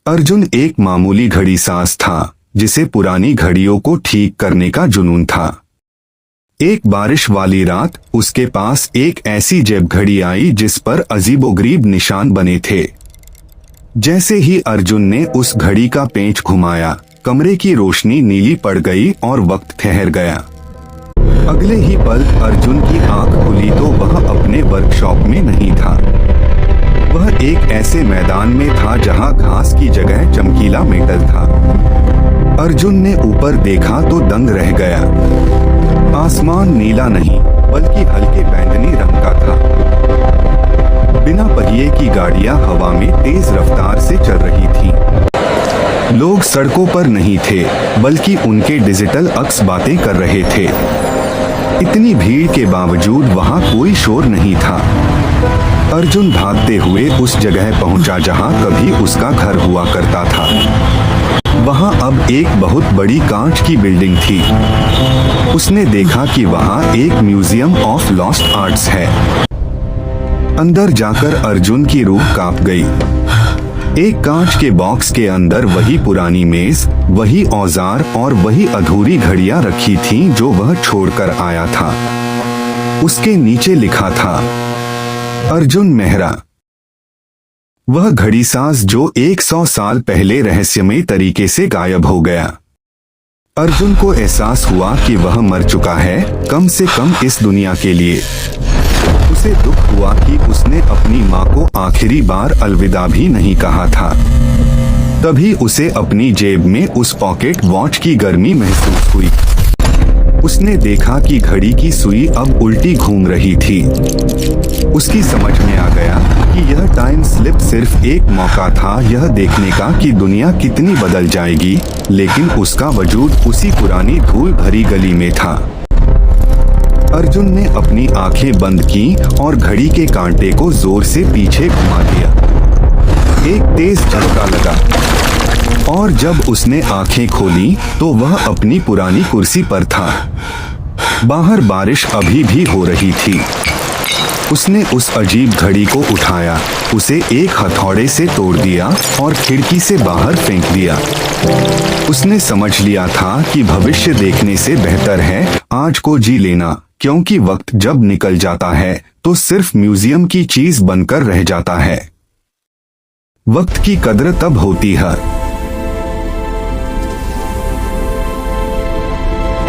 अर्जुन एक मामूली घड़ी साज था जिसे पुरानी घड़ियों को ठीक करने का जुनून था। एक बारिश वाली रात उसके पास एक ऐसी जेब घड़ी आई जिस पर अजीबोगरीब निशान बने थे। जैसे ही अर्जुन ने उस घड़ी का पेंच घुमाया, कमरे की रोशनी नीली पड़ गई और वक्त ठहर गया। अगले ही पल अर्जुन की आंख खुली तो वह अपने वर्कशॉप में नहीं था। वह एक ऐसे मैदान में था जहां घास की जगह चमकीला मेटल था। अर्जुन ने ऊपर देखा तो दंग रह गया। आसमान नीला नहीं बल्कि हल्के बैंगनी रंग का था। बिना पहिए की गाड़ियां हवा में तेज रफ्तार से चल रही थीं। लोग सड़कों पर नहीं थे बल्कि उनके डिजिटल अक्स बातें कर रहे थे। इतनी भीड़ के बावजूद वहां कोई शोर नहीं था। अर्जुन भागते हुए उस जगह पहुंचा जहां कभी उसका घर हुआ करता था। वहां अब एक बहुत बड़ी कांच की बिल्डिंग थी। उसने देखा कि वहां एक म्यूजियम ऑफ लॉस्ट आर्ट्स है। अंदर जाकर अर्जुन की रूह कांप गई। एक कांच के बॉक्स के अंदर वही पुरानी मेज, वही औजार और वही अधूरी घड़ियां रखी थीं जो वह छोड़कर आया था। उसके नीचे लिखा था अर्जुन मेहरा, वह घड़ीसाज जो 100 साल पहले रहस्यमय तरीके से गायब हो गया। अर्जुन को एहसास हुआ कि वह मर चुका है, कम से कम इस दुनिया के लिए। उसे दुख हुआ कि उसने अपनी माँ को आखिरी बार अलविदा भी नहीं कहा था। तभी उसे अपनी जेब में उस पॉकेट वॉच की गर्मी महसूस हुई। उसने देखा कि घड़ी की सुई अब उल्टी घूम रही थी। उसकी समझ में आ गया कि यह टाइम स्लिप सिर्फ एक मौका था यह देखने का कि दुनिया कितनी बदल जाएगी, लेकिन उसका वजूद उसी पुरानी धूल भरी गली में था। अर्जुन ने अपनी आंखें बंद की और घड़ी के कांटे को जोर से पीछे घुमा दिया। एक तेज झटका लगा और जब उसने आंखें खोली तो वह अपनी पुरानी कुर्सी पर था। बाहर बारिश अभी भी हो रही थी। उसने उस अजीब घड़ी को उठाया, उसे एक हथौड़े से तोड़ दिया और खिड़की से बाहर फेंक दिया। उसने समझ लिया था कि भविष्य देखने से बेहतर है आज को जी लेना, क्योंकि वक्त जब निकल जाता है तो सिर्फ म्यूजियम की चीज बनकर रह जाता है। वक्त की कद्र तब होती है